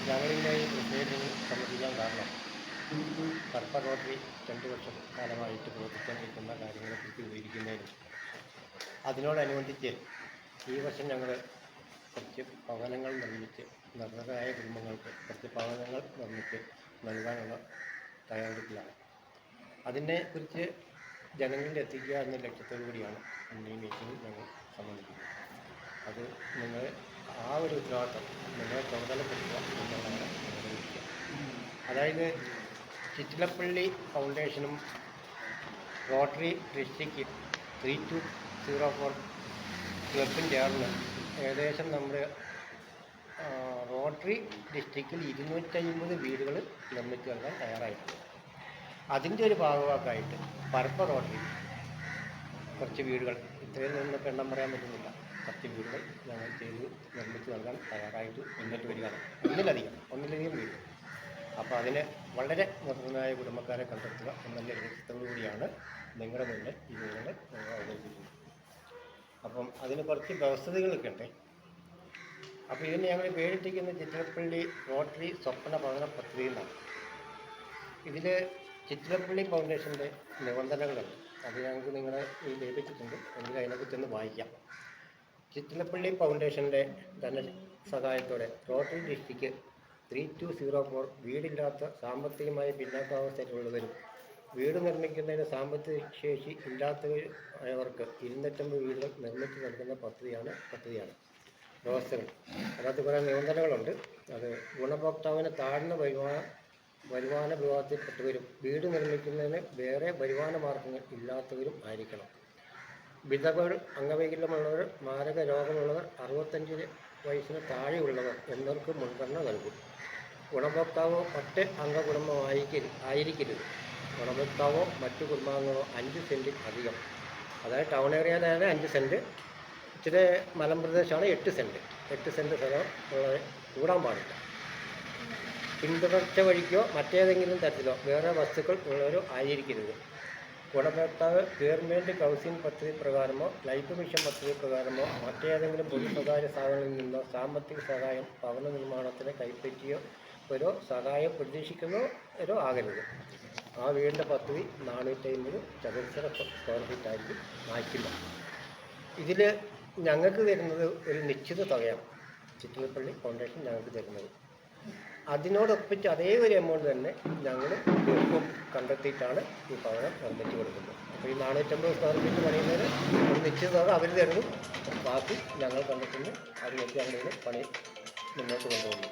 ഞങ്ങളിന്ന് ഈ പ്രൊസീഡിങ് സമ്മതിക്കാൻ കാരണം കർപ്പ റോട്ടറി 2 വർഷം കാലമായിട്ട് പ്രവർത്തിച്ചുകൊണ്ടിരിക്കുന്ന കാര്യങ്ങളെക്കുറിച്ച് വിവരിക്കുന്നതിനും അതിനോടനുബന്ധിച്ച് ഈ വർഷം ഞങ്ങൾ കുറച്ച് ഭവനങ്ങൾ നിർമ്മിച്ച് നിർധനരായ കുടുംബങ്ങൾക്ക് കുറച്ച് ഭവനങ്ങൾ നിർമ്മിച്ച് നൽകാനുള്ള തയ്യാറെടുപ്പിലാണ്. അതിനെക്കുറിച്ച് ജനങ്ങളിൽ എത്തിക്കുക എന്ന ലക്ഷ്യത്തോടു കൂടിയാണ് ഇന്ന് ഈ മീറ്റിംഗ് ഞങ്ങൾ സംബന്ധിക്കുന്നത്. അത് നിങ്ങൾ ആ ഒരു ഉത്തരവാദിത്വം നിങ്ങളെ ചുമതലപ്പെടുത്തുക എന്നുള്ളതാണ് ഞങ്ങളുടെ ലക്ഷ്യം. അതായത് ചിറ്റിലപ്പള്ളി ഫൗണ്ടേഷനും റോട്ടറി ഡിസ്ട്രിക്റ്റ് 3204 ക്ലബും ചേർന്ന് ഏകദേശം നമ്മുടെ റോട്ടറി ഡിസ്ട്രിക്റ്റിൽ 250 വീടുകൾ നിർമ്മിച്ചു നൽകാൻ തയ്യാറായിട്ടുണ്ട്. അതിൻ്റെ ഒരു ഭാഗമാക്കായിട്ട് പരപ്പ റോട്ടറി കുറച്ച് വീടുകൾ, ഇത്രയും നിന്നൊക്കെ എണ്ണം പറയാൻ പറ്റുന്നില്ല, 10 വീടുകൾ ഞങ്ങൾ ചെയ്ത് നിർമ്മിച്ച് നൽകാൻ തയ്യാറായിട്ട് മുന്നോട്ട് വരികയാണ്. ഒന്നിലധികം വീടുകൾ. അപ്പോൾ അതിന് വളരെ നിർദ്ധനായ കുടുംബക്കാരെ കണ്ടെത്തുക എന്നുള്ള ലക്ഷ്യത്തോടു കൂടിയാണ് നിങ്ങളുടെ മുന്നിൽ ഈ വീടുകൾ അവതരിപ്പിക്കുന്നത്. അപ്പം അതിന് കുറച്ച് വ്യവസ്ഥതകളൊക്കെ ഉണ്ട്. അപ്പോൾ ഇതിന് ഞങ്ങൾ പേരിട്ടിരിക്കുന്ന ചിറ്റിലപ്പള്ളി റോട്ടറി സ്വപ്ന ഭവന പദ്ധതി എന്നാണ്. ഇതിൽ ചിറ്റിലപ്പള്ളി ഫൗണ്ടേഷൻ്റെ നിബന്ധനകളുണ്ട്. അത് ഞങ്ങൾക്ക് നിങ്ങളെ ലഭിച്ചിട്ടുണ്ട്. എനിക്ക് അതിനെക്കുറിച്ചൊന്ന് വായിക്കാം. ചിറ്റിലപ്പള്ളി ഫൗണ്ടേഷൻ്റെ ധനസഹായത്തോടെ റോട്ടറി ഡിസ്ട്രിക്റ്റ് 3204 വീടില്ലാത്ത സാമ്പത്തികമായി പിന്നാക്കാവസ്ഥയിലുള്ളവരും വീട് നിർമ്മിക്കുന്നതിന് സാമ്പത്തിക ശേഷി ഇല്ലാത്തവർക്ക് 250 വീടുകൾ നിർമ്മിച്ചു നൽകുന്ന പദ്ധതിയാണ്. വ്യവസ്ഥകൾ അതിനകത്ത് കുറേ നിബന്ധനകളുണ്ട്. അത് ഗുണഭോക്താവിന് താഴ്ന്ന വരുമാന വിഭാഗത്തിൽപ്പെട്ടവരും വീട് നിർമ്മിക്കുന്നതിന് വേറെ വരുമാന മാർഗങ്ങൾ ഇല്ലാത്തവരും ആയിരിക്കണം. വിധവകൾ, അംഗവൈകല്യമുള്ളവർ, മാരക രോഗമുള്ളവർ, 65 വയസ്സിന് താഴെയുള്ളവർ എന്നിവർക്ക് മുൻഗണന നൽകും. ഗുണഭോക്താവോ ഒറ്റ അംഗ കുടുംബമായിരിക്കരുത്. ഗുണഭോക്താവോ മറ്റു കുടുംബാംഗങ്ങളോ 5 സെൻറ്റിൽ അധികം, അതായത് ടൗൺ ഏരിയയിലാണ് 5 സെൻറ്റ്, ഇച്ചിരി മലമ്പ്രദേശമാണ് 8 സെൻറ്റ് സ്ഥലം ഉള്ളത് കൂടാൻ പാടില്ല. പിന്തുടർച്ച വഴിക്കോ മറ്റേതെങ്കിലും തരത്തിലോ വേറെ വസ്തുക്കൾ ഉള്ളവരോ ആയിരിക്കരുത്. ഗുണഭോക്താവ് ഗവൺമെൻറ് ഹൗസിംഗ് പദ്ധതി പ്രകാരമോ ലൈഫ് മിഷൻ പദ്ധതി പ്രകാരമോ മറ്റേതെങ്കിലും പൊതുസ്വകാര്യ സ്ഥാപനങ്ങളിൽ നിന്നോ സാമ്പത്തിക സഹായം ഭവന നിർമ്മാണത്തിന് കൈപ്പറ്റിയവരോ സഹായം പ്രതീക്ഷിക്കുന്നവരോ ആകരുത്. ആ വീടിൻ്റെ പദ്ധതി 450 ചതുരശ്ര സ്ക്വയർ ഫീറ്റ് ആയിരിക്കും മാക്സിമം. ഇതിൽ ഞങ്ങൾക്ക് തരുന്നത് ഒരു നിശ്ചിത തുകയാണ്. ചിറ്റിലപ്പള്ളി ഫൗണ്ടേഷൻ ഞങ്ങൾക്ക് തരുന്നത്. അതിനോടൊപ്പിച്ച് അതേ ഒരു എമൗണ്ട് തന്നെ ഞങ്ങൾ എളുപ്പം കണ്ടെത്തിയിട്ടാണ് ഈ ഭവനം നിർമ്മിച്ചു കൊടുക്കുന്നത്. അപ്പോൾ ഈ 450 സ്ക്വയർ ഫീറ്റ് പണിയുന്നതിന് ഒരു നിശ്ചിത തുക അവർ തരുന്നു, ബാക്കി ഞങ്ങൾ കണ്ടെത്തുന്നു. അത് വെച്ച് ഞങ്ങളിതിന് പണി മുന്നോട്ട് കൊണ്ടുപോകുന്നു.